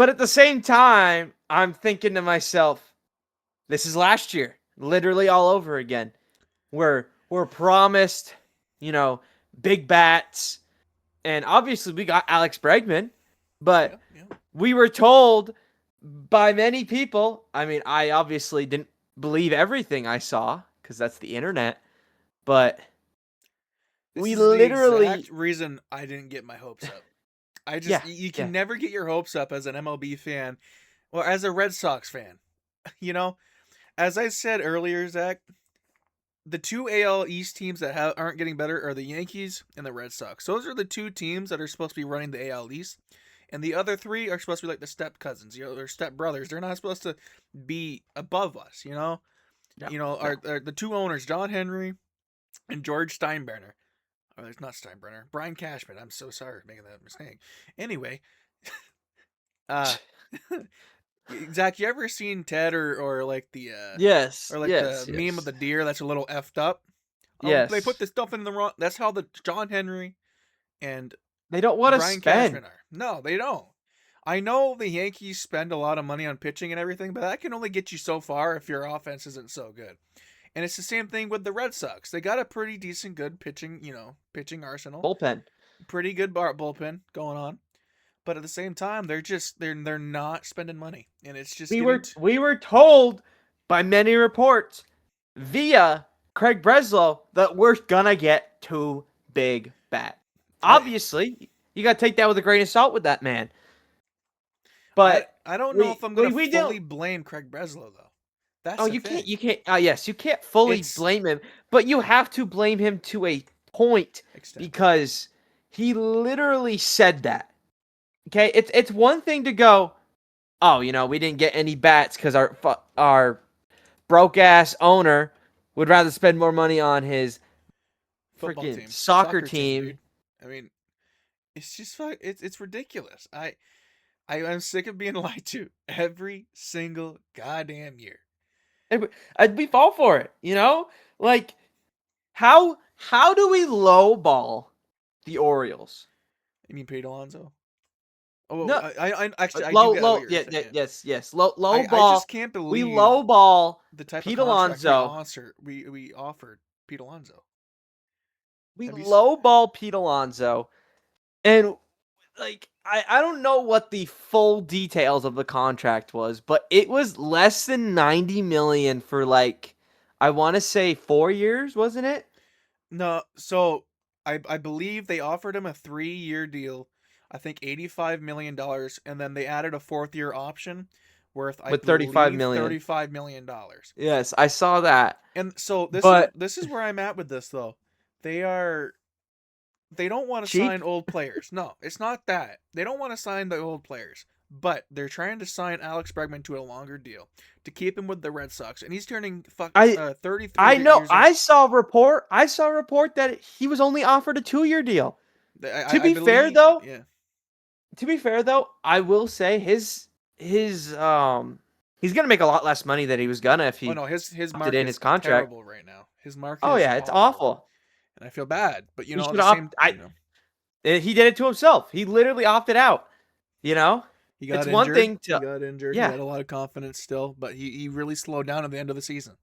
But at the same time, I'm thinking to myself, this is last year, literally all over again. We're promised, you know, big bats, and obviously we got Alex Bregman, Yeah, but yeah. we were told by many people. I mean, I obviously didn't believe everything I saw because that's the internet, but This we is the literally, exact reason I didn't get my hopes up. I just yeah, you yeah, can never get your hopes up as an MLB fan or as a Red Sox fan. You know, as I said earlier, Zach, the two AL East teams that aren't getting better are the Yankees and the Red Sox. Those are the two teams that are supposed to be running the AL East, and the other three are supposed to be like the step cousins, or step brothers. They're not supposed to be above us. no, Our, no. the two owners, John Henry and George Steinbrenner. Oh, it's not Steinbrenner. Brian Cashman. I'm so sorry for making that mistake. Anyway, uh, Zach, you ever seen Ted or like the Yes, or like the yes, meme of yes, the deer that's a little effed up? Oh, they put yes. this stuff in the wrong. That's how the John Henry and They don't want to Brian spend. Cashman are. No, they don't. I know the Yankees spend a lot of money on pitching and everything, but that can only get you so far if your offense isn't so good. And it's the same thing with the Red Sox. They got a pretty decent, good pitching arsenal, Bullpen. pretty good bullpen going on. But at the same time, they're not spending money, and it's just We getting. were we were told by many reports via Craig Breslow that we're gonna get two big bats. I Obviously, you gotta take that with a grain of salt with that man. I But I don't know if we I'm gonna we, we fully don't. blame Craig Breslow though. That's Oh, the you can't. thing. You can't. Yes, you can't fully It's blame him, but you have to blame him to a point extent. because he literally said that. Okay, it's one thing to go, oh, we didn't get any bats because our broke ass owner would rather spend more money on his Football freaking team, soccer soccer team, team. dude. I mean, it's just it's ridiculous. I'm sick of being lied to every single goddamn year. We fall for it, Like how do we lowball the Orioles? You mean Pete Alonso? Oh, No, I actually I do low, get what low, you're yeah, saying. yeah, Yeah, yes. Low I ball. just can't We believe lowball the type of Pete contract Alonso. we offered Pete Alonso. We Have you? lowball Pete Alonso, and like I don't know what the full details of the contract was, but it was less than 90 million for like I want to say 4 years, wasn't it? No, so I believe they offered him a 3-year deal. I think $85 million, and then they added a fourth year option worth I With 35 believe million. $35 million. Yes, I saw that. And so But this is where I'm at with this though. They are they don't want to cheap? sign old players. No, it's not that. They don't want to sign the old players. But they're trying to sign Alex Bregman to a longer deal to keep him with the Red Sox, and he's turning I 33 I know. years old. I saw a report that he was only offered a 2-year deal. To I be fair believe, though, yeah. I will say his he's gonna make a lot less money than he was gonna if Oh he no, his opted in market's his contract. terrible right now. His market Oh is yeah, it's awful, awful. and I feel bad. But He at should the same, opt. He did it to himself. He literally opted out. You know, he it's got one injured. thing He to got injured. He yeah. had a lot of confidence still, but he really slowed down at the end of the season.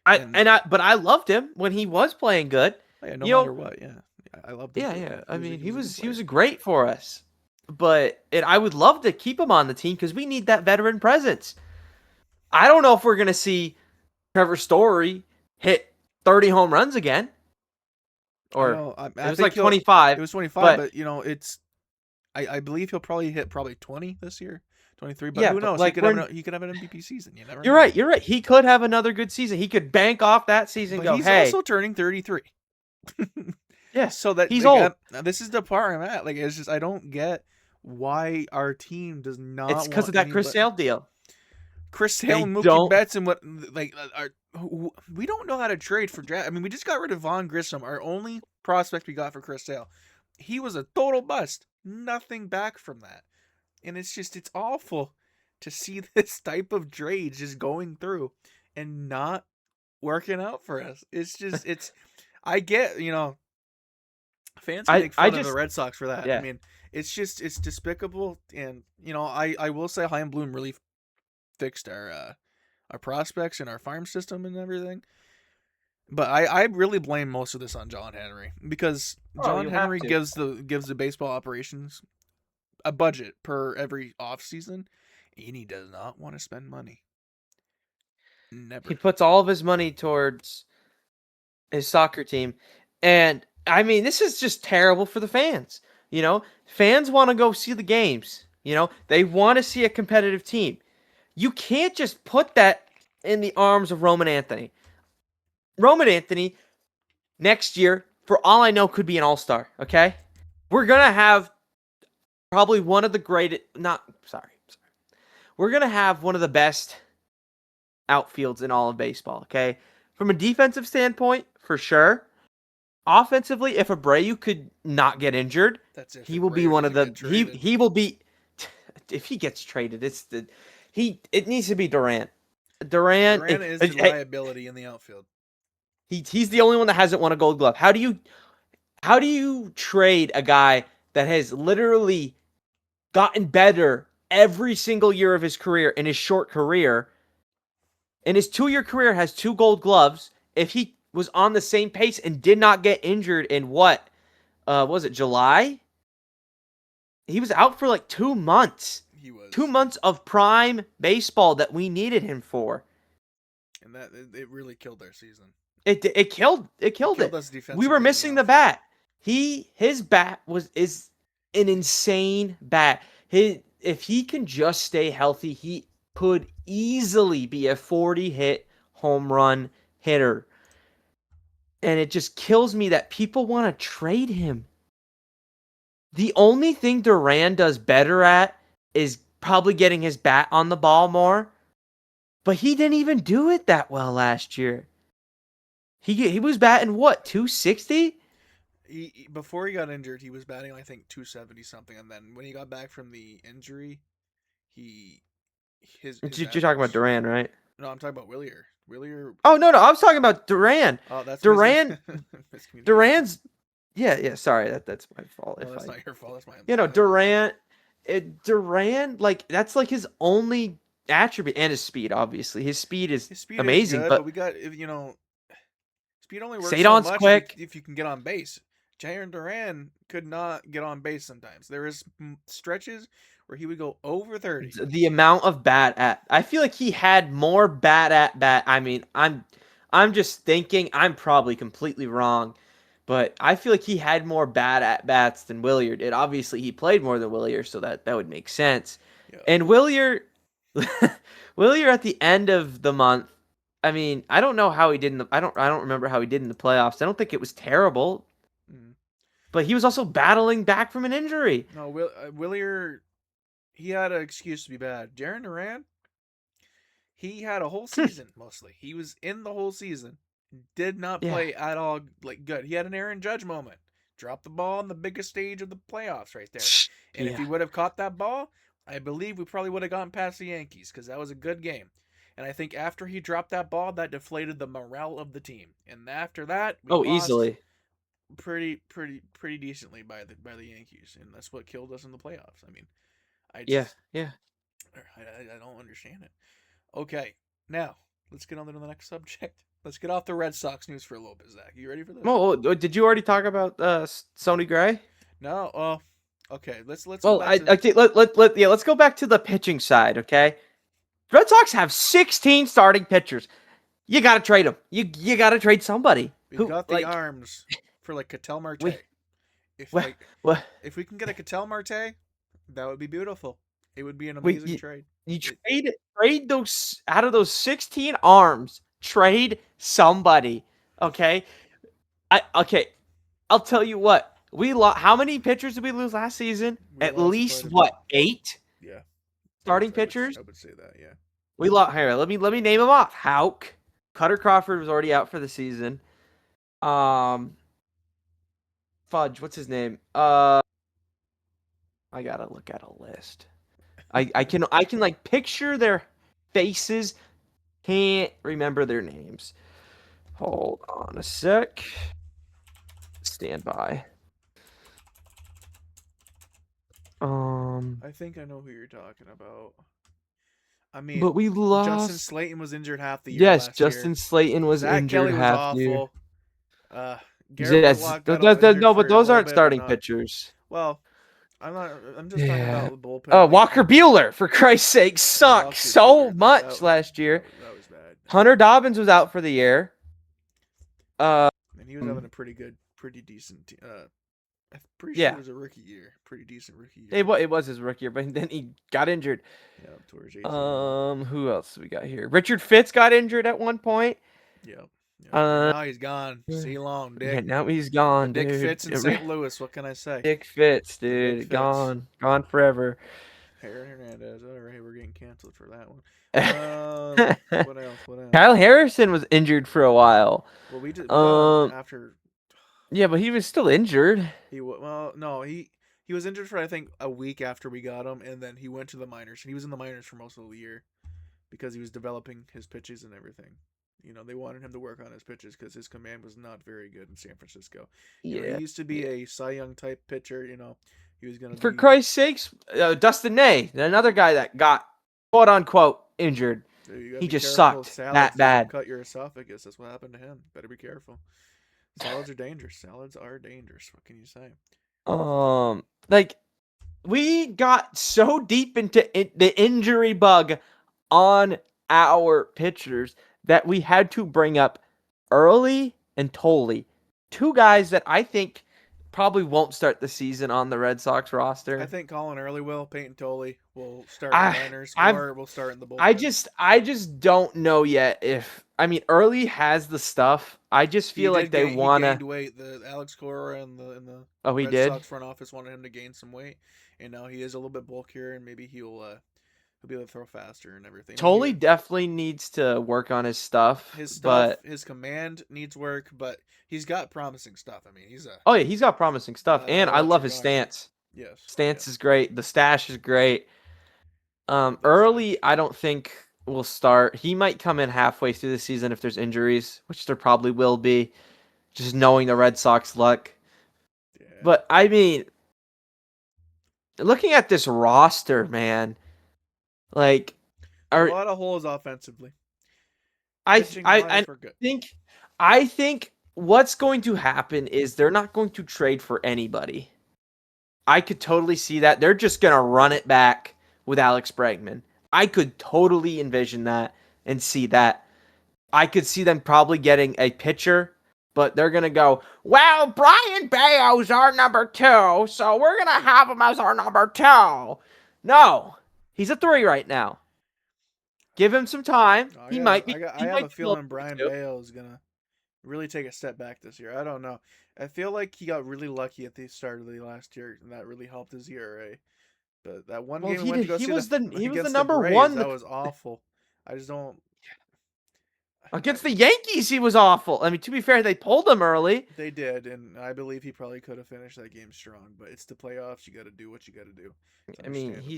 And But I loved him when he was playing good. oh, yeah, no You know, matter what, yeah, I loved him yeah, too. yeah. I He mean, was a good he was player. great for us. But I would love to keep him on the team because we need that veteran presence. I don't know if we're gonna see Trevor Story hit 30 home runs again, I or know. it I was think like he'll. 25. It was 25, But but it's. I believe he'll probably hit probably 20 this year, 23. But yeah, who but knows? He like could have he could have an MVP season. You never you're know. right. You're right. He could have another good season. He could bank off that season. And But go, he's hey, also turning 33. yeah, So that he's like old. this is the part I'm at. Like it's just I don't get why our team does It's not because of want that Chris anybody. Sale deal. Chris Sale They and Mookie don't. Betts and what like are we don't know how to trade for draft. I mean, we just got rid of Vaughn Grissom, our only prospect we got for Chris Sale. He was a total bust. Nothing back from that, and it's awful to see this type of trade just going through and not working out for us. I get fans can make I fun of the just Red Sox for that. I yeah. mean, it's despicable. And I will say Chaim Bloom really fixed our prospects and our farm system and everything. But I really blame most of this on John Henry, because Oh, John you have Henry to. gives the baseball operations a budget per every off season, and he does not want to spend money. He Never. puts all of his money towards his soccer team. And I mean, this is just terrible for the fans. Fans want to go see the games. They want to see a competitive team. You can't just put that in the arms of Roman Anthony. Roman Anthony next year, for all I know, could be an all-star, okay? We're going to have probably one of the greatest, not, sorry. We're going to have one of the best outfields in all of baseball, okay? From a defensive standpoint, for sure. Offensively, if Abreu could not get injured, That's if he will be Abreu one of doesn't the get traded. he will be if he gets traded, it needs to be Durant. Durant Duran is the liability in the outfield. he's the only one that hasn't won a gold glove. How do you trade a guy that has literally gotten better every single year of his career in his short career? In his 2-year career has 2 gold gloves. If he was on the same pace and did not get injured in what was it July? He was out for like 2 months. He was. 2 months of prime baseball that we needed him for. And that it really killed their season. It killed it. Us We were missing the bat. His bat is an insane bat. If he can just stay healthy, he could easily be a 40-hit home run hitter. And it just kills me that people want to trade him. The only thing Duran does better at is probably getting his bat on the ball more. But he didn't even do it that well last year. He was batting what, 260? Before he got injured, he was batting I think 270 something, and then when he got back from the injury, he You're talking about Duran, right? No, I'm talking about Willier. Willier. Oh no, I was talking about Duran. Oh, that's Duran. Duran's. Yeah. Sorry, that's my fault. No, that's not your fault. That's my. Duran, like that's like his only attribute, and his speed. Obviously, his speed is amazing. Is good, but we got speed only works Sadon's so much quick. if you can get on base. Jaron Duran could not get on base sometimes. There is stretches where he would go over 30. The amount of bat at, I feel like he had more bat at bat. I mean, I'm just thinking. I'm probably completely wrong, but I feel like he had more bat at bats than Willier did. Obviously, he played more than Willier, so that would make sense. Yeah. And Willier at the end of the month. I mean, I don't know how he did I don't remember how he did in the playoffs. I don't think it was terrible. But he was also battling back from an injury. No, Willier, he had an excuse to be bad. Jaron Duran, he had a whole season mostly. He was in the whole season. Did not play at all like good. He had an Aaron Judge moment. Dropped the ball on the biggest stage of the playoffs right there. And if he would have caught that ball, I believe we probably would have gotten past the Yankees, because that was a good game. And I think after he dropped that ball, that deflated the morale of the team. And after that, we lost easily. Pretty decently by the Yankees, and that's what killed us in the playoffs. I mean, I don't understand it. Okay, now let's get on to the next subject. Let's get off the Red Sox news for a little bit, Zach. You ready for this? Oh, did you already talk about Sonny Gray? No. Okay. Let's. Let's go back to the pitching side. Okay, Red Sox have 16 starting pitchers. You got to trade them. You got to trade somebody. We've got the arms for like Ketel Marte. If we can get a Ketel Marte, that would be beautiful. It would be an amazing trade. You trade those out of those 16 arms. Trade somebody. Okay. I'll tell you what. We lost. How many pitchers did we lose last season? At least 8? Yeah. Starting pitchers. I would say that. Yeah. We lost. Here, let me name them off. Houck. Cutter Crawford was already out for the season. Fudge, what's his name? I gotta look at a list. I can like picture their faces. Can't remember their names. Hold on a sec. Stand by. Um, I think I know who you're talking about. I mean, but we Justin lost. Slayton was injured half the year Yes, last year. Justin Slayton was Zach injured Kelly was half the year. awful. Uh, Garrett Yes, Whitlock got injured no, but for a those little aren't bit, but starting not pitchers. well. I'm not. I'm just talking Yeah. about the bullpen. Like Walker Bueller, for Christ's sake, sucked Walker so Bueller, much last year. that was bad. Hunter Dobbins was out for the year. Um, And he was having a pretty decent. I'm pretty sure it yeah, was a rookie year. Pretty decent rookie year. it was his rookie year, but then he got injured. Yeah, towards ACL. Who else we got here? Richard Fitz got injured at one point. Yep. Yep. And Uh, now he's gone. See you long, yeah, Dick. now he's The gone, Dick dude. Fitz in St. Louis. What can I say? Dick Fitz, The Dick dude, Fitz. gone forever. Aaron Hernandez. All right, we're getting canceled for that one. What else? What else? Kyle Harrison was injured for a while. Well, we got him after. Yeah, but he was still injured. He was injured for I think a week after we got him, and then he went to the minors. He was in the minors for most of the year because he was developing his pitches and everything. They wanted him to work on his pitches because his command was not very good in San Francisco. Yeah. He used to be a Cy Young type pitcher. He was gonna For be. Christ's sakes, Dustin May, another guy that got quote unquote injured. He just sucked that bad. Cut your esophagus. That's what happened to him. Better be careful. Salads are dangerous. Salads are dangerous. What can you say? Like we got so deep into the injury bug on our pitchers that we had to bring up Early and Tolley, two guys that I think probably won't start the season on the Red Sox roster. I think Colin Early will. Peyton Tolley will start in the minors, or will start in the bullpen. I just don't know yet if Early has the stuff. I just feel like they want to. He gained weight. The Alex Cora and the Red did? Sox front office wanted him to gain some weight, and now he is a little bit bulkier, and maybe he'll be able to throw faster and everything. Tolley definitely needs to work on his stuff. His command needs work, but he's got promising stuff. He's he's got promising stuff, and I love his stance. Yes, stance is great. The stash is great. Early, I don't think will start. He might come in halfway through the season if there's injuries, which there probably will be. Just knowing the Red Sox luck. Yeah. But looking at this roster, man, like a lot of holes offensively. I think what's going to happen is they're not going to trade for anybody. I could totally see that. They're just going to run it back with Alex Bregman. I could totally envision that and see that. I could see them probably getting a pitcher, but they're going to go, well, Brian Bayo's our number 2, so we're going to have him as our number 2. No, he's a 3 right now. Give him some time. He might be. I have a feeling Brian Bayo is going to really take a step back this year. I don't know. I feel like he got really lucky at the start of the last year, and that really helped his ERA. But that one game he was the number Braves, 1. That was awful. I just don't. Against the Yankees, he was awful. To be fair, they pulled him early. They did, and I believe he probably could have finished that game strong. But it's the playoffs; you got to do what you got to do.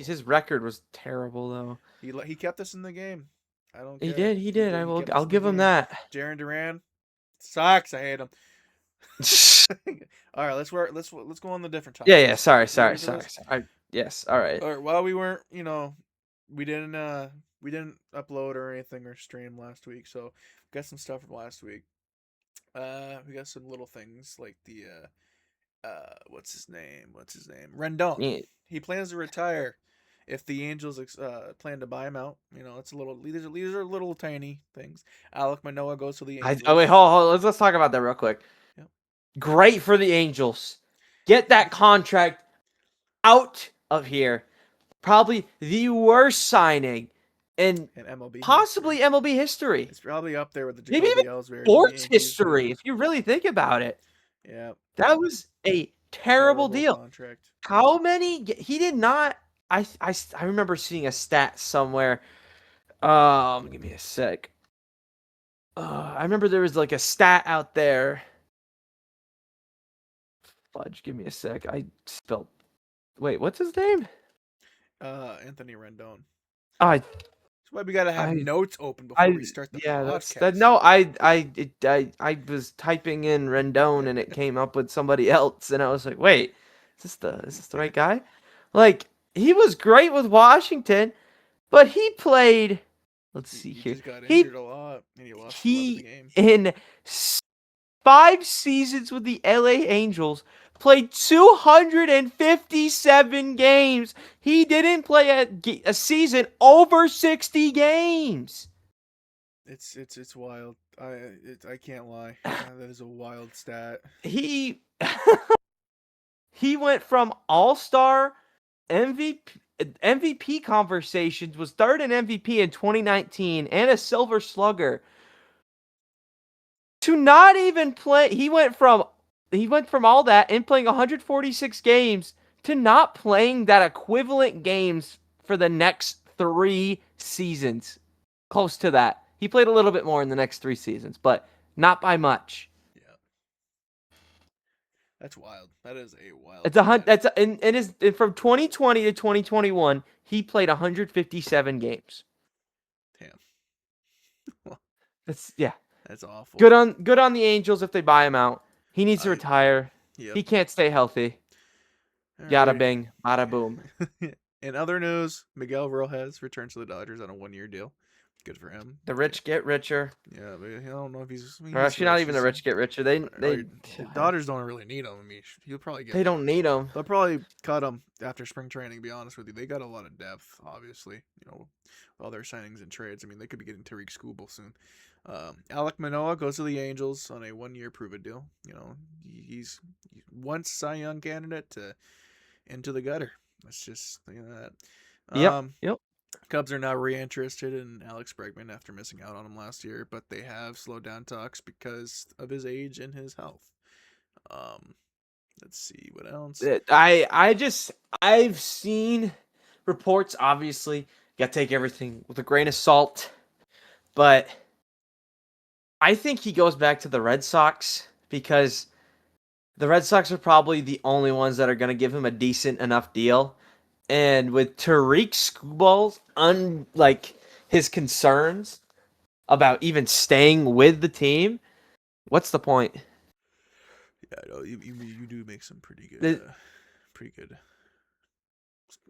His record was terrible though. He kept us in the game. I don't. He did. I'll give him that. Jaron Duran sucks. I hate him. All right, let's go on the different topics. Yeah. Sorry. Yes. All right. Well, we weren't. We didn't upload or anything or stream last week, so we got some stuff from last week. We got some little things like the what's his name? Rendon. Yeah. He plans to retire if the Angels plan to buy him out. It's a little. These are little tiny things. Alek Manoah goes to the Angels. Wait, hold on. Let's talk about that real quick. Yep. Great for the Angels. Get that contract out of here. Probably the worst signing in MLB possibly history. MLB history. It's probably up there with the maybe even sports history if you really think about it. Yeah, that was a terrible deal. Contract. How many? He did not. I remember seeing a stat somewhere. Give me a sec. I remember there was like a stat out there. Fudge, give me a sec. I spelled. Wait, what's his name? Anthony Rendon. That's why we gotta have notes open before we start the podcast. No, I was typing in Rendon and it came up with somebody else, and I was like, wait, is this the right guy? Like, he was great with Washington, but he played. Let's see He here. just got He injured a lot, and he lost a lot of the he games. in 5 seasons with the LA Angels played 257 games. He didn't play a season over 60 games. It's wild. I can't lie. That is a wild stat. He he went from All-Star MVP conversations, was third in MVP in 2019 and a Silver Slugger, to not even play. He went from all that and playing 146 games to not playing that equivalent games for the next 3 seasons. Close to that. He played a little bit more in the next 3 seasons, but not by much. Yeah, that's wild. That is a wild It's a hundred. stat. That's a, and is from 2020 to 2021. He played 157 games. Damn, That's yeah. that's awful. Good on the Angels if they buy him out. He needs to I retire. Yep. He can't stay healthy. All Yada right. bing, bada boom. In other news, Miguel Rojas returns to the Dodgers on a 1-year deal. Good for him. The rich get richer. Yeah, but I don't know if he's. I mean, Or he's actually, not rich. even the He's, rich get richer. They they the Dodgers don't really need him. I mean, he'll probably get. they don't need him. They'll probably cut him after spring training. To be honest with you, they got a lot of depth. Obviously, all their signings and trades. I mean, they could be getting Tariq Skubal soon. Alek Manoah goes to the Angels on a 1-year prove-it deal. He's once Cy Young candidate to into the gutter. Let's just think of that. Yep. Cubs are now re-interested in Alex Bregman after missing out on him last year, but they have slowed down talks because of his age and his health. Let's see what else. I've seen reports. Obviously, you gotta take everything with a grain of salt, but I think he goes back to the Red Sox because the Red Sox are probably the only ones that are gonna give him a decent enough deal. And with Tariq Skubal's his concerns about even staying with the team, what's the point? Yeah, I know you do make some pretty good,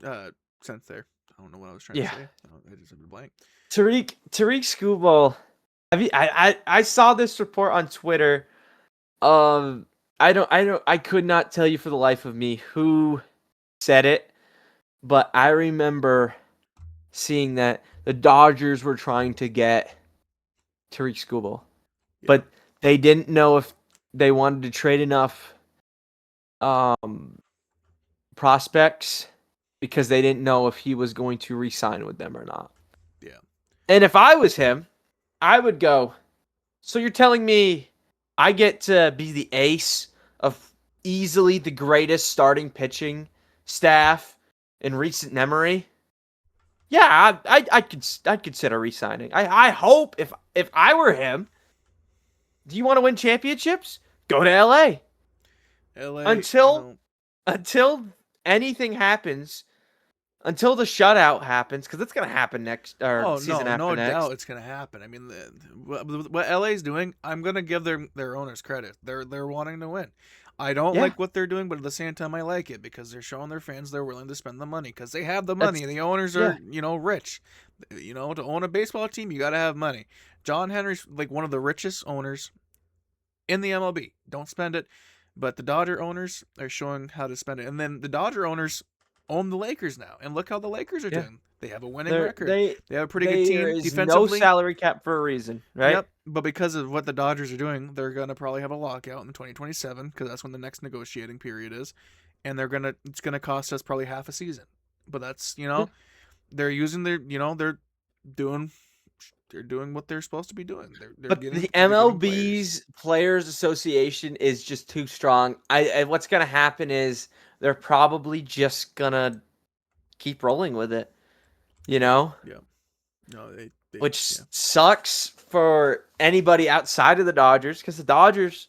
The- sense there. I don't know what I was trying to say. I just have a blank. Tariq Skubal. I saw this report on Twitter. I could not tell you for the life of me who said it, but I remember seeing that the Dodgers were trying to get Tariq Skubal, but they didn't know if they wanted to trade enough prospects because they didn't know if he was going to re-sign with them or not. Yeah. And if I was him, I would go, so you're telling me I get to be the ace of easily the greatest starting pitching staff in recent memory? Yeah, I'd consider re-signing. I hope if I were him, do you want to win championships? Go to LA. Until anything happens, until the shutout happens, because it's gonna happen next or season after no next. doubt it's gonna happen. I mean, what LA's doing, I'm gonna give their owners credit. They're wanting to win. I don't like what they're doing, but at the same time, I like it because they're showing their fans they're willing to spend the money because they have the money. The owners are rich. To own a baseball team, you got to have money. John Henry's like one of the richest owners in the MLB. Don't spend it, but the Dodger owners are showing how to spend it, and then the Dodger owners own the Lakers now, and look how the Lakers are doing. They have a winning record. They have a pretty good team there is defensively. No salary cap for a reason, right? Yep, but because of what the Dodgers are doing, they're gonna probably have a lockout in 2027 because that's when the next negotiating period is, and it's gonna cost us probably half a season. But that's they're using they're doing what they're supposed to be doing. But the MLB's Players Association is just too strong. What's gonna happen is they're probably just gonna keep rolling with it. Yeah. No, which sucks for anybody outside of the Dodgers because the Dodgers,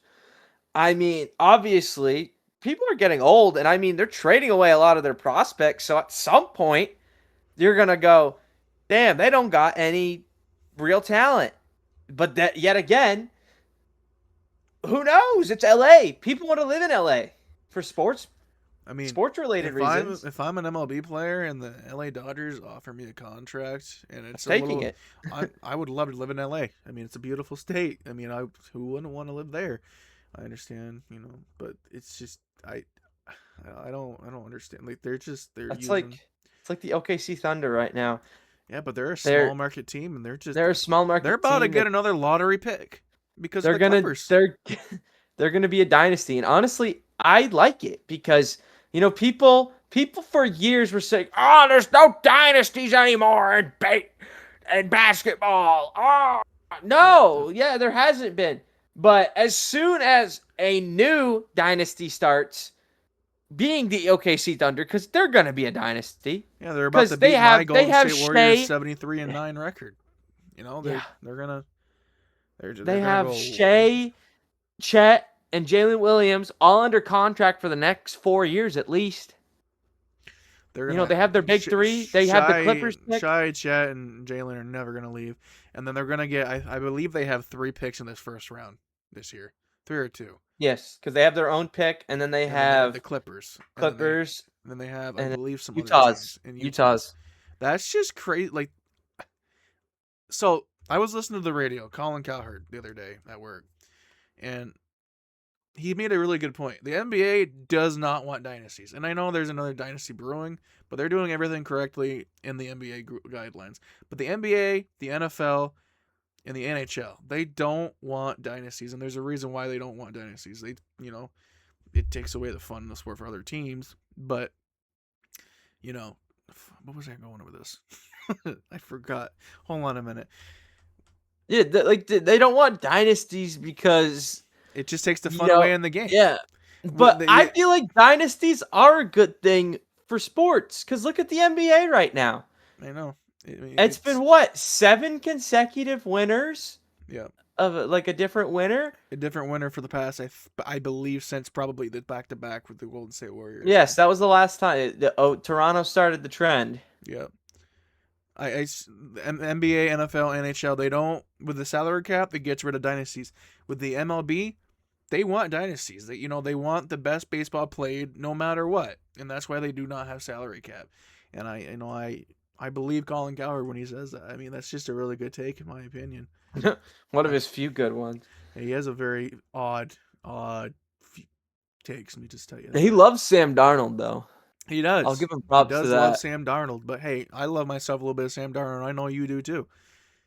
I mean, obviously people are getting old, and I mean they're trading away a lot of their prospects. So at some point, you're gonna go, damn, they don't got any real talent. But that yet again, who knows? It's LA. People want to live in LA for sports I mean, Sports related if I'm reasons. if I'm an MLB player and the LA Dodgers offer me a contract and I'm it's a taking little, it. I would love to live in LA. I mean, it's a beautiful state. I mean, who wouldn't want to live there? I understand, but it's just I don't understand. Like they're That's using. like the OKC Thunder right now. Yeah, but they're a They're small market team and they're a small they're market about to team get that another lottery pick because of they're the gonna Clippers. they're they're gonna be a dynasty. And honestly, I like it because people for years were saying, "Oh, there's no dynasties anymore in basketball." Oh, Yep, yep. no, yeah, there hasn't been. But as soon as a new dynasty starts, being the OKC Thunder, because they're gonna be a dynasty, Yeah, they're about to because they beat my have they Golden have State Warriors Shea, 73-9 record. yeah, They're gonna they're they gonna have go. Shea, Chet, and Jalen Williams all under contract for the next 4 years at least. They're They gonna have their big three. They have the Shy, Clippers pick. Shy, Chet, and Jalen are never gonna leave, and then they're gonna get. I believe they have 3 picks in this first round this year, 3 or 2, Yes, because they have their own pick, and then they and then they have the have Clippers, Clippers and then they have I and then believe some other Utah's. teams in Utah. Utah's. That's just crazy. Like, so I was listening to the radio, Colin Cowherd, the other day at work, and he made a really good point. The NBA does not want dynasties. And I know there's another dynasty brewing, but they're doing everything correctly in the NBA guidelines. But the NBA, the NFL, and the NHL, they don't want dynasties. And there's a reason why they don't want dynasties. It takes away the fun in the sport for other teams. But, what was I going with this? I forgot. Hold on a minute. Yeah, they don't want dynasties because It just takes the you fun know, away in the game. yeah. But I feel like dynasties are a good thing for sports because look at the NBA right now. I know. It's been what, 7 consecutive winners Yeah. of like a different winner? A different winner for the past, I believe, since probably the back to back with the Golden State Warriors. Yes, that was the last time. Toronto started the trend. Yeah. NBA, NFL, NHL, they don't, with the salary cap, it gets rid of dynasties. With the MLB, they want dynasties. They want the best baseball played no matter what, and that's why they do not have salary cap. And I believe Colin Cowherd when he says that. I mean, that's just a really good take in my opinion. One of his few good ones. He has a very odd few takes. Let me just tell you that. He loves Sam Darnold though. He does. I'll give him He props to does love that. Sam Darnold, but hey, I love myself a little bit of Sam Darnold. I know you do too.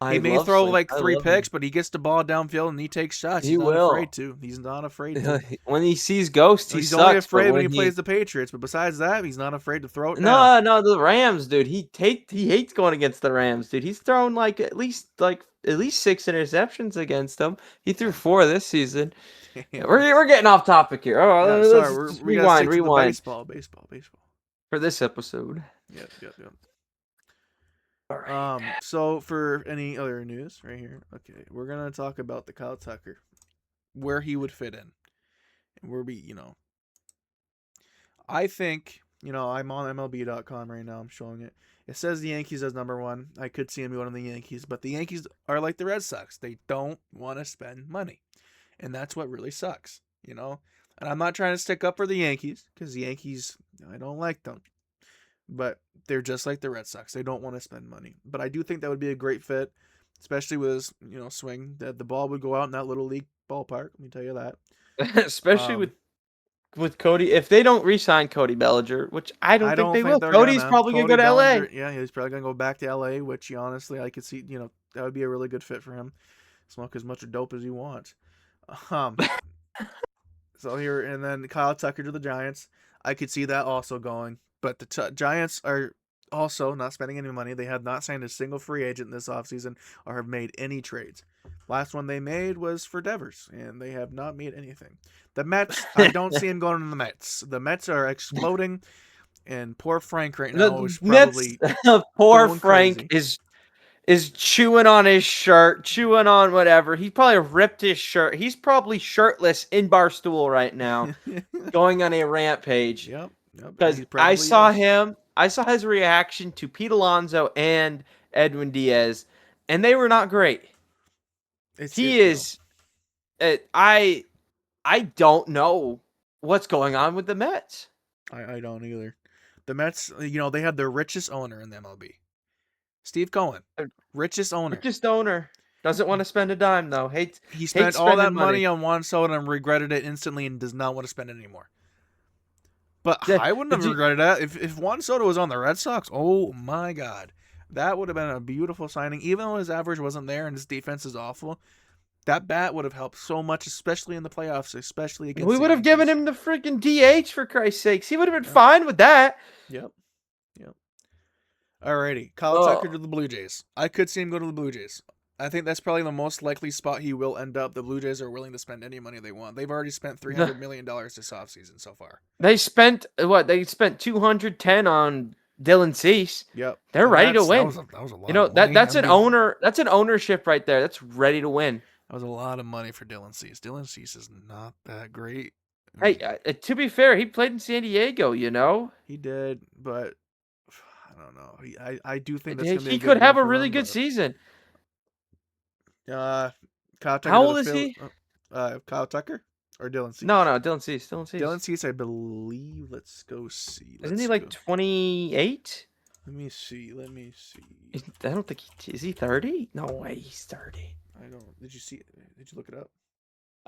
I He may love throw Sam. like I 3 love picks, him. but he gets the ball downfield and he takes shots. He He's not will. afraid to. He's not afraid to. When he sees ghosts, he He's sucks. only But afraid when when he plays the Patriots, but besides that, he's not afraid to throw it down. no, the Rams, dude. He hates going against the Rams, dude. He's thrown like at least 6 interceptions against them. He threw 4 this season. Damn. We're getting off topic here. Oh, Yeah, let's sorry, just we gotta stick to the rewind baseball. for this episode. Yep. All right. So for any other news right here, okay, we're gonna talk about the Kyle Tucker, where he would fit in, and where I think, I'm on MLB.com right now. I'm showing it. It says the Yankees as number 1. I could see him going to the Yankees, but the Yankees are like the Red Sox. They don't want to spend money, and that's what really sucks, And I'm not trying to stick up for the Yankees because the Yankees, I don't like them. But they're just like the Red Sox. They don't want to spend money. But I do think that would be a great fit, especially with his, swing. That the ball would go out in that little league ballpark. Let me tell you that. Especially with Cody. If they don't re-sign Cody Bellinger, which I don't think they will. they're Cody's gonna. probably Cody gonna go to LA. Bellinger, yeah, he's probably gonna go back to LA. Which honestly, I could see. That would be a really good fit for him. Smoke as much dope as he wants. So here and then Kyle Tucker to the Giants. I could see that also going. But the Giants are also not spending any money. They have not signed a single free agent this offseason or have made any trades. Last one they made was for Devers, and they have not made anything. The Mets, I don't see him going to the Mets. The Mets are exploding, and poor Frank right now is probably poor going Frank crazy. is chewing on his shirt, chewing on whatever. He probably ripped his shirt. He's probably shirtless in Barstool right now, going on a rampage. Yep. Because I saw his reaction to Pete Alonso and Edwin Diaz, and they were not great. I don't know what's going on with the Mets. I don't either. The Mets, they had the richest owner in the MLB, Steve Cohen, richest owner. Richest owner doesn't want to spend a dime though. He Hates spent all that spending money money. on Juan Soto and regretted it instantly and does not want to spend it anymore. But Did, I wouldn't did have you? regretted that if Juan Soto was on the Red Sox. Oh my God, that would have been a beautiful signing. Even though his average wasn't there and his defense is awful, that bat would have helped so much, especially in the playoffs, especially against We the would have given Yankees. him the freaking DH for Christ's sakes. He would have been Yep, fine with that. yep, yep. Alrighty, Kyle Tucker Oh, to the Blue Jays. I could see him go to the Blue Jays. I think that's probably the most likely spot he will end up. The Blue Jays are willing to spend any money they want. They've already spent the, $300 million this offseason so far. they spent what? They spent 210 on Dylan Cease. Yep, They're and ready to that win. was a You lot of know that money. that's an owner. That's an ownership right there. That's ready to win. That was a lot of money for Dylan Cease. Dylan Cease is not that great. Hey, to be fair, he played in San Diego. You know, He did, but I don't know. I do think that's gonna be a he good could run have a for really him. good season. But Kyle Tucker How to old the is Phil. he? Kyle Tucker or Dylan No, Cease. no, Dylan Cease. Dylan Cease. Dylan Cease, I believe. Let's go see. Isn't he Let's like go. 28? Let me see. Let me see. I don't think is he 30? No way, he's 30. I don't. Did you see it? Did you look it up?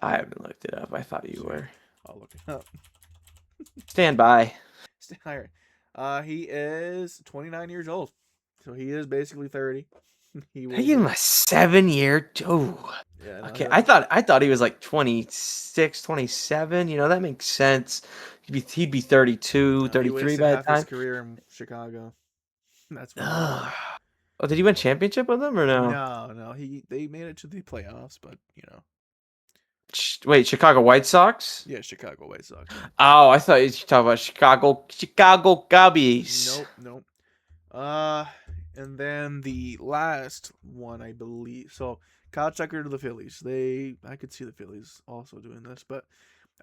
I haven't looked it up. I thought you See, were. I'll look it up. Stand by. Stay higher. He is 29 years old, so he is basically 30. He I will. give him a 7-year. Oh, Yeah. No, okay. I thought he was like 26, 27. You know, that makes sense. He'd be 32, no, he 33 wasted by the half his time. career in Chicago. That's why. Ugh. Oh, did he win championship with them or no? No. They made it to the playoffs, but Wait, Chicago White Sox? yeah, Chicago White Sox. Yeah. Oh, I thought you were talking about Chicago Cubbies. Nope. And then the last one, I believe. So Kyle Tucker to the Phillies. I could see the Phillies also doing this, but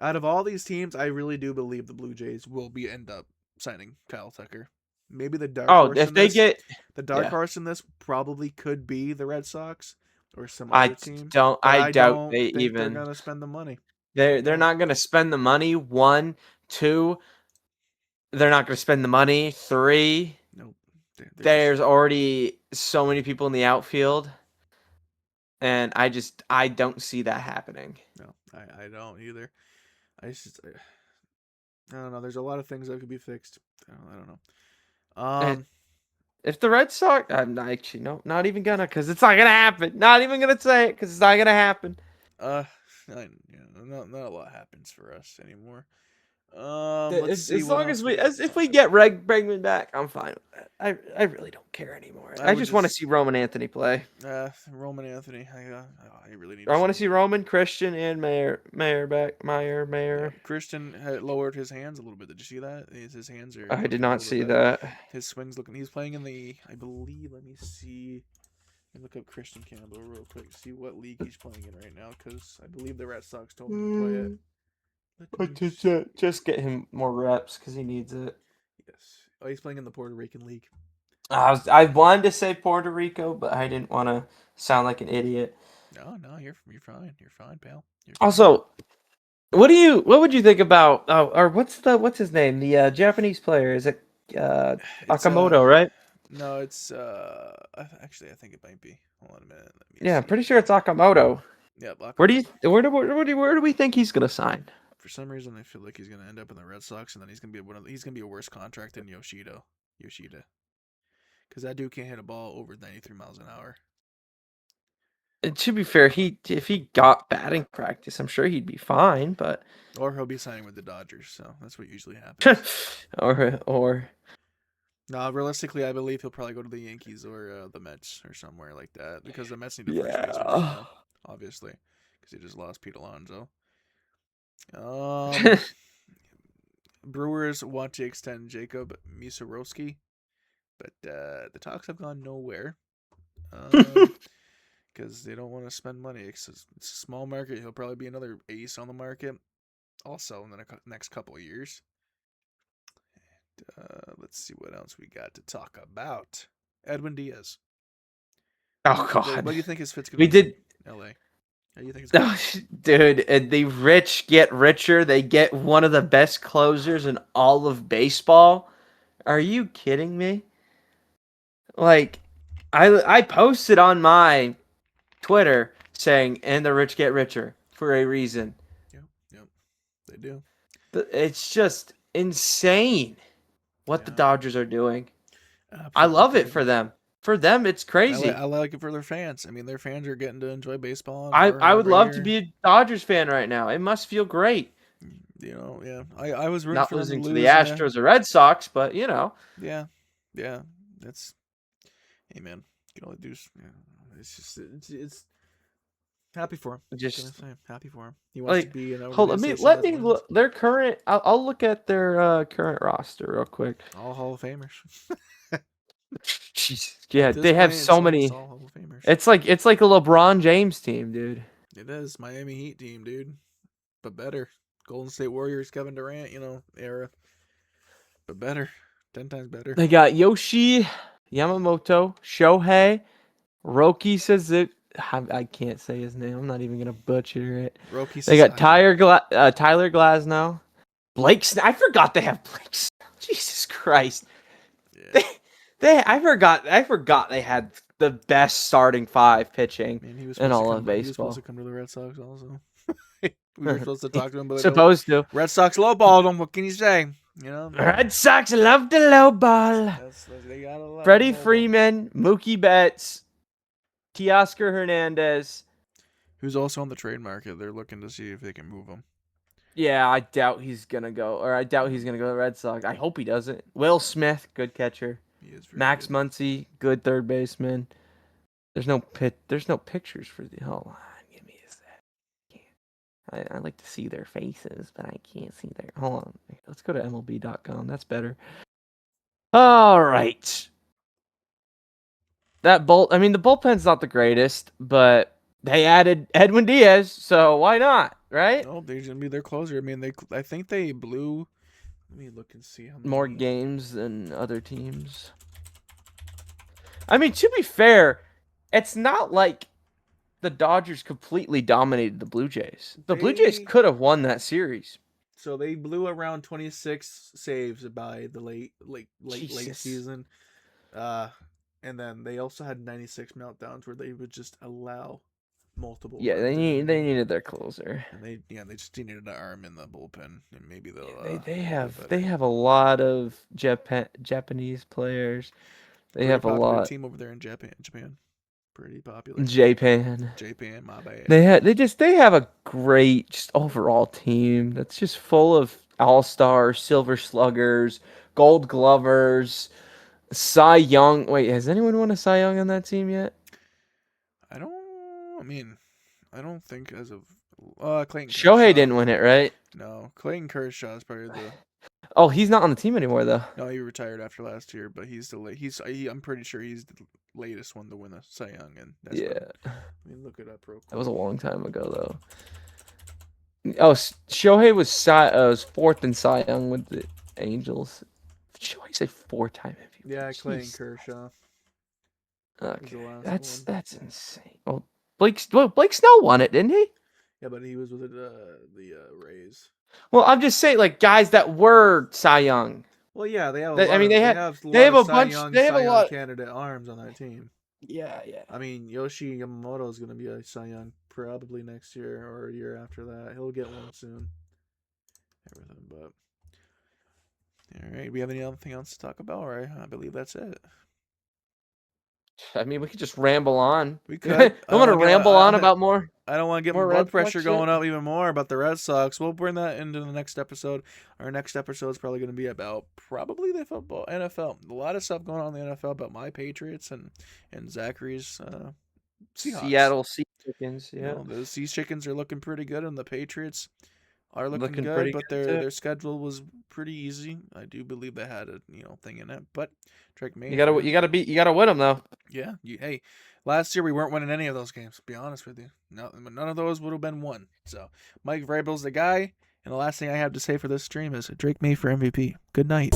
out of all these teams, I really do believe the Blue Jays will end up signing Kyle Tucker. Maybe the dark Oh, horse if in they this. get, The dark yeah, horse in this probably could be the Red Sox or some other team, but I I doubt don't they think they're even gonna spend the money. I they're don't. not gonna spend the money. One, two, they're not gonna spend the money. Three, Nope. They're just there's already so many people in the outfield, and I don't see that happening. no. I don't either. I don't know. There's a lot of things that could be fixed. I don't know. And if the Red Sox, I'm not actually no, not even gonna, because it's not gonna happen. Not even gonna say it, because it's not gonna happen. Uh, not a lot happens for us anymore. Let's see As what long else as we we got to if talk we get about. Bregman back, I'm fine with that. I really don't care anymore. I I would just want to just see Roman Anthony play. Roman Anthony. I really need to I want see to him see play. Roman, Christian, and Mayer back. Yeah, Mayer. Christian had lowered his hands a little bit. Did you see that? His hands are I did looking a not little bit see better. that. His swing's looking. He's playing in the. I believe. Let me see. Let me look up Christian Campbell real quick. See what league he's playing in right now, because I believe the Red Sox told him to play it. Let But me just get him more reps because he needs it. Yes. Oh, he's playing in the Puerto Rican League. I wanted to say Puerto Rico, but I didn't want to sound like an idiot. No, you're fine. You're fine, pal. You're fine. Also, what would you think about or what's his name? The Japanese player, is it It's Akamoto, right? no, it's actually I think it might be. Hold on a minute. Let me Yeah, I'm see. pretty sure it's Akamoto. Yeah, Where do you Bakamoto. where do we think he's gonna sign? For some reason, I feel like he's gonna end up in the Red Sox, and then he's gonna be a worse contract than Yoshida, because that dude can't hit a ball over 93 miles an hour. And to be fair, if he got batting practice, I'm sure he'd be fine. But Or he'll be signing with the Dodgers, so that's what usually happens. or No, realistically, I believe he'll probably go to the Yankees or the Mets or somewhere like that, because the Mets need a first baseman right yeah. now, obviously, because they just lost Pete Alonso. Um, Brewers want to extend Jacob Mussorgsky, but the talks have gone nowhere. Because they don't want to spend money. It's a small market. He'll probably be another ace on the market, also in the next couple of years. Let's see what else we got to talk about. Edwin Diaz. Oh What God, do you think his fit's gonna we be did. in LA? How do you think it's going? Dude, the rich get richer. They get one of the best closers in all of baseball. Are you kidding me? Like, I posted on my Twitter saying, "And the rich get richer" for a reason. Yep, yep, they do. It's just insane what the Yeah, Dodgers are doing. I absolutely love it crazy. for them. For them, it's I crazy. like it for their fans. I mean, their fans are getting to enjoy baseball more I would every love to year. be a Dodgers fan right now. It must feel great. You know, yeah. I was rooting Not for them to losing to the lose in there. Astros or Red Sox, but Yeah, yeah. That's hey man. You can only do. Yeah, it's just it's happy for him. What can I just say? Happy for him. He wants to like be in an hold. organization Let that me wins. look their current. I'll look at their current roster real quick. All Hall of Famers. Jeez. At Yeah, this they have point, so it's many. all Hall of Famers. It's like a LeBron James team, dude. It is Miami Heat team, dude, but better. Golden State Warriors, Kevin Durant, era, but better, 10 times better. They got Yoshi Yamamoto, Shohei, Roki says it. I can't say his name. I'm not even gonna butcher it. Roki They got Sasaki. Tyler Glasnow, Blake. I forgot they have Blake. Jesus Christ. Yeah, I forgot they had the best starting five pitching man, he was in supposed to all come. of He was supposed to baseball. come to the Red Sox also. We were supposed to talk to him, but no. Supposed to. Red Sox lowballed him. What can you say? Red Sox love to low ball. They gotta love Freddie lowball. Freeman, Mookie Betts, Teoscar Hernandez. Who's also on the trade market. They're looking to see if they can move him. Yeah, I doubt he's gonna go, or I doubt he's gonna go to the Red Sox. I hope he doesn't. Will Smith, good catcher. He is very Max good. Muncy, good third baseman. There's no pictures for the. Hold on, give me a sec. I like to see their faces, but I can't see their. Hold on, let's go to MLB.com. That's better. All right. The bullpen's not the greatest, but they added Edwin Diaz, so why not, right? Oh, they're gonna be their closer. I mean, I think they blew. Let me look and see how many More games than other teams. I mean, to be fair, it's not like the Dodgers completely dominated the Blue Jays. The Blue Jays could have won that series. So they blew around 26 saves by the late Jesus. season. And then they also had 96 meltdowns where they would just allow multiple. Yeah, they needed their closer. And they just needed an arm in the bullpen, and maybe they'll. They have a lot of Japanese players. They have a lot. Team over there in Japan. Pretty popular. Japan, my bad. They have a great just overall team that's just full of all-stars, silver sluggers, gold glovers, Cy Young. Wait, has anyone won a Cy Young on that team yet? I don't think as of Clayton Shohei Kershaw. didn't win it, right? No, Clayton Kershaw is probably the. Oh, he's not on the team anymore though. No, he retired after last year, but he's the late. I'm pretty sure he's the latest one to win a Cy Young, and that's Yeah. Let me look it up real quick. That was a long time ago though. Oh, Shohei was fourth in Cy Young with the Angels. Shohei's a four-time MVP. Yeah, Jeez. Clayton Kershaw. Okay, the last that's insane. Oh, Blake Snell won it, didn't he? Yeah, but he was with the Rays. Well, I'm just saying, like guys that were Cy Young. Well, yeah, they have. They have a bunch. They have a lot of candidate arms on that team. Yeah. I mean, Yoshi Yamamoto is going to be a Cy Young probably next year or a year after that. He'll get one soon. Everything, but all right. We have anything else to talk about? Right? I believe that's it. I mean, we could just ramble on. We could. I want to ramble on about more. I don't want to get my blood pressure going up even more about the Red Sox. We'll bring that into the next episode. Our next episode is probably going to be about probably the football, NFL. A lot of stuff going on in the NFL about my Patriots and Zachary's Seahawks. Seattle Sea Chickens. Yeah, the Sea Chickens are looking pretty good, and the Patriots are looking good, pretty but good their schedule was pretty easy. I do believe they had a thing in it, but Drake May. You gotta win them though. Yeah, hey, last year we weren't winning any of those games. To be honest with you, none of those would have been won. So Mike Vrabel's the guy, and the last thing I have to say for this stream is Drake May for MVP. Good night.